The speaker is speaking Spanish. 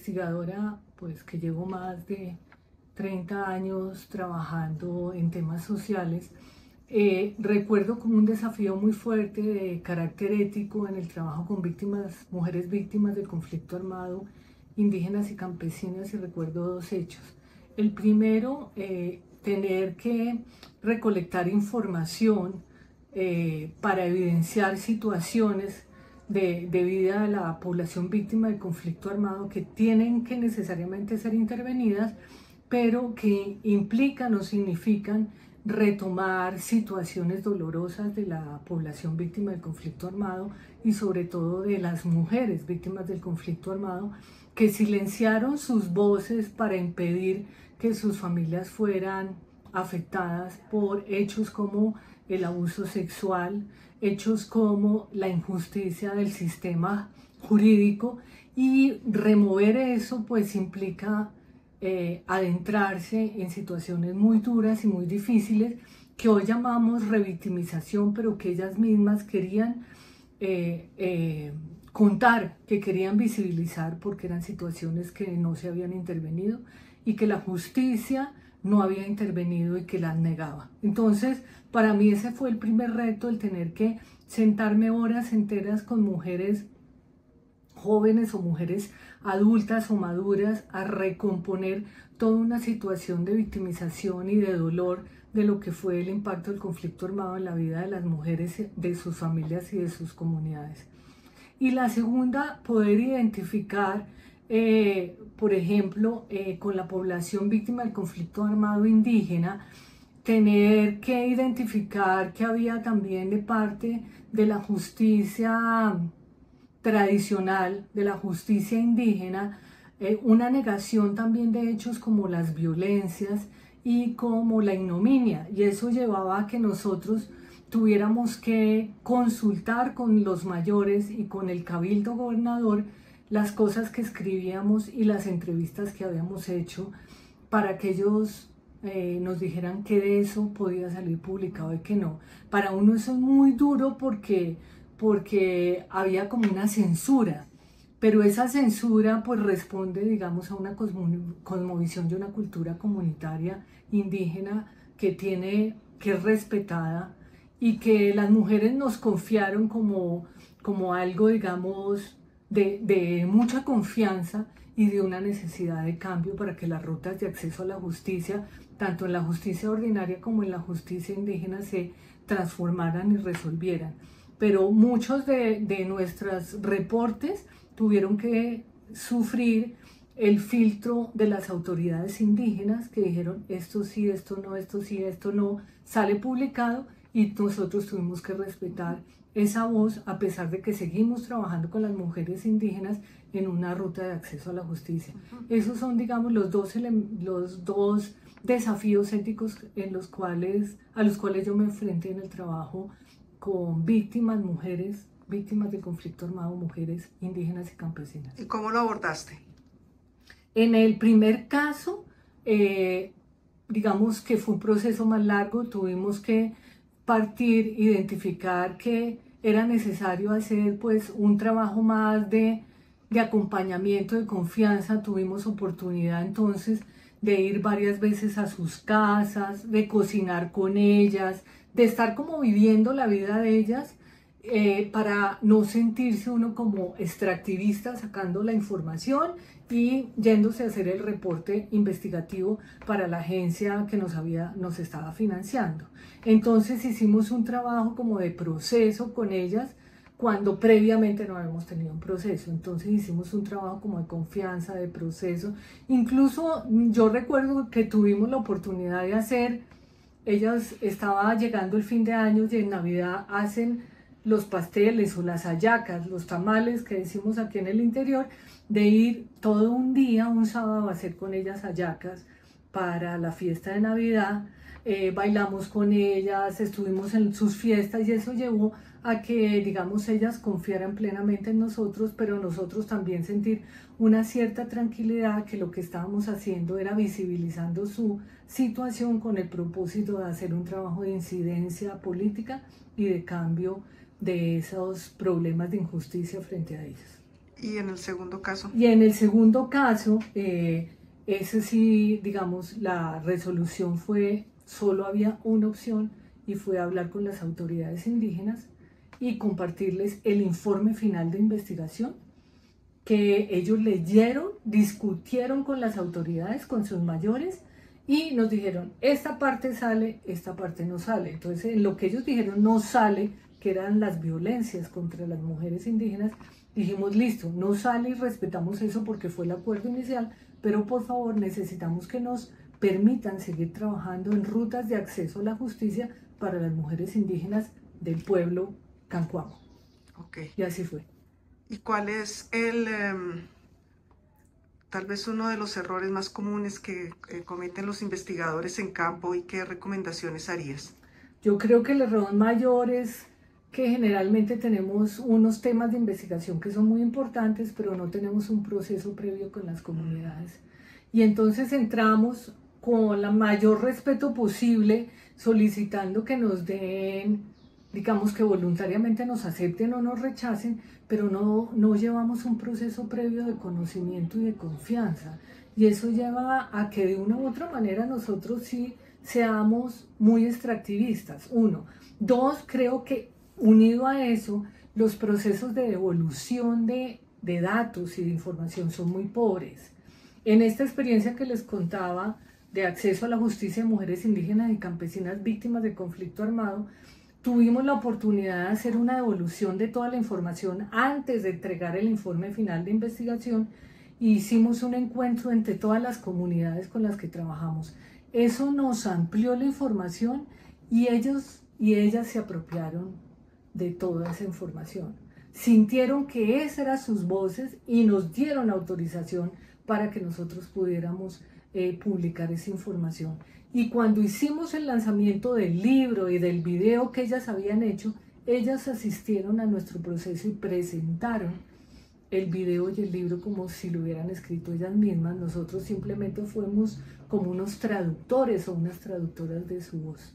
investigadora, pues que llevo más de 30 años trabajando en temas sociales, recuerdo como un desafío muy fuerte de carácter ético en el trabajo con víctimas, mujeres víctimas del conflicto armado, indígenas y campesinas, y recuerdo dos hechos. El primero, tener que recolectar información para evidenciar situaciones de vida de la población víctima del conflicto armado que tienen que necesariamente ser intervenidas, pero que implican o significan retomar situaciones dolorosas de la población víctima del conflicto armado y sobre todo de las mujeres víctimas del conflicto armado que silenciaron sus voces para impedir que sus familias fueran afectadas por hechos como el abuso sexual, hechos como la injusticia del sistema jurídico, y remover eso pues implica adentrarse en situaciones muy duras y muy difíciles que hoy llamamos revictimización, pero que ellas mismas querían contar, que querían visibilizar porque eran situaciones que no se habían intervenido y que la justicia no había intervenido y que las negaba. Entonces, para mí ese fue el primer reto, el tener que sentarme horas enteras con mujeres jóvenes o mujeres adultas o maduras a recomponer toda una situación de victimización y de dolor de lo que fue el impacto del conflicto armado en la vida de las mujeres, de sus familias y de sus comunidades. Y la segunda, poder identificar, por ejemplo, con la población víctima del conflicto armado indígena, tener que identificar que había también de parte de la justicia tradicional, de la justicia indígena, una negación también de hechos como las violencias y como la ignominia, y eso llevaba a que nosotros tuviéramos que consultar con los mayores y con el cabildo gobernador las cosas que escribíamos y las entrevistas que habíamos hecho para que ellos nos dijeran que de eso podía salir publicado y que no. Para uno eso es muy duro porque había como una censura, pero esa censura pues responde, digamos, a una cosmovisión de una cultura comunitaria indígena que es respetada y que las mujeres nos confiaron como algo, digamos, de mucha confianza y de una necesidad de cambio para que las rutas de acceso a la justicia, tanto en la justicia ordinaria como en la justicia indígena, se transformaran y resolvieran. Pero muchos de nuestros reportes tuvieron que sufrir el filtro de las autoridades indígenas que dijeron esto sí, esto no, esto sí, esto no, sale publicado, y nosotros tuvimos que respetar esa voz a pesar de que seguimos trabajando con las mujeres indígenas en una ruta de acceso a la justicia. Esos son, digamos, los dos desafíos éticos a los cuales yo me enfrenté en el trabajo con víctimas, mujeres, víctimas del conflicto armado, mujeres indígenas y campesinas. ¿Y cómo lo abordaste? En el primer caso, digamos que fue un proceso más largo, tuvimos que partir, identificar que era necesario hacer pues un trabajo más de acompañamiento, de confianza. Tuvimos oportunidad entonces de ir varias veces a sus casas, de cocinar con ellas, de estar como viviendo la vida de ellas, para no sentirse uno como extractivista sacando la información y yéndose a hacer el reporte investigativo para la agencia que nos estaba financiando. Entonces hicimos un trabajo como de proceso con ellas cuando previamente no habíamos tenido un proceso. Entonces hicimos un trabajo como de confianza, de proceso. Incluso yo recuerdo que tuvimos la oportunidad de hacer, ellas estaba llegando el fin de año y en Navidad hacen los pasteles o las hallacas, los tamales que decimos aquí en el interior, de ir todo un día, un sábado, a hacer con ellas hallacas para la fiesta de Navidad. Bailamos con ellas, estuvimos en sus fiestas y eso llevó a que, digamos, ellas confiaran plenamente en nosotros, pero nosotros también sentir una cierta tranquilidad que lo que estábamos haciendo era visibilizando su situación con el propósito de hacer un trabajo de incidencia política y de cambio de esos problemas de injusticia frente a ellas. ¿Y en el segundo caso? Y en el segundo caso, ese sí, digamos, la resolución fue, solo había una opción y fue hablar con las autoridades indígenas y compartirles el informe final de investigación que ellos leyeron, discutieron con las autoridades, con sus mayores, y nos dijeron, esta parte sale, esta parte no sale. Entonces, en lo que ellos dijeron no sale, que eran las violencias contra las mujeres indígenas, dijimos, listo, no sale y respetamos eso porque fue el acuerdo inicial, pero por favor necesitamos que nos permitan seguir trabajando en rutas de acceso a la justicia para las mujeres indígenas del pueblo Cancuamo. Okay. Y así fue. ¿Y cuál es tal vez uno de los errores más comunes que cometen los investigadores en campo y qué recomendaciones harías? Yo creo que el error mayor es que generalmente tenemos unos temas de investigación que son muy importantes, pero no tenemos un proceso previo con las comunidades. Y entonces entramos con el mayor respeto posible, solicitando que nos den, digamos que voluntariamente nos acepten o nos rechacen, pero no llevamos un proceso previo de conocimiento y de confianza. Y eso lleva a que de una u otra manera nosotros sí seamos muy extractivistas, uno. Dos, creo que unido a eso, los procesos de devolución de datos y de información son muy pobres. En esta experiencia que les contaba de acceso a la justicia de mujeres indígenas y campesinas víctimas de conflicto armado, tuvimos la oportunidad de hacer una devolución de toda la información antes de entregar el informe final de investigación e hicimos un encuentro entre todas las comunidades con las que trabajamos. Eso nos amplió la información y ellos y ellas se apropiaron de toda esa información. Sintieron que esas eran sus voces y nos dieron autorización para que nosotros pudiéramos publicar esa información. Y cuando hicimos el lanzamiento del libro y del video que ellas habían hecho, ellas asistieron a nuestro proceso y presentaron el video y el libro como si lo hubieran escrito ellas mismas. Nosotros simplemente fuimos como unos traductores o unas traductoras de su voz.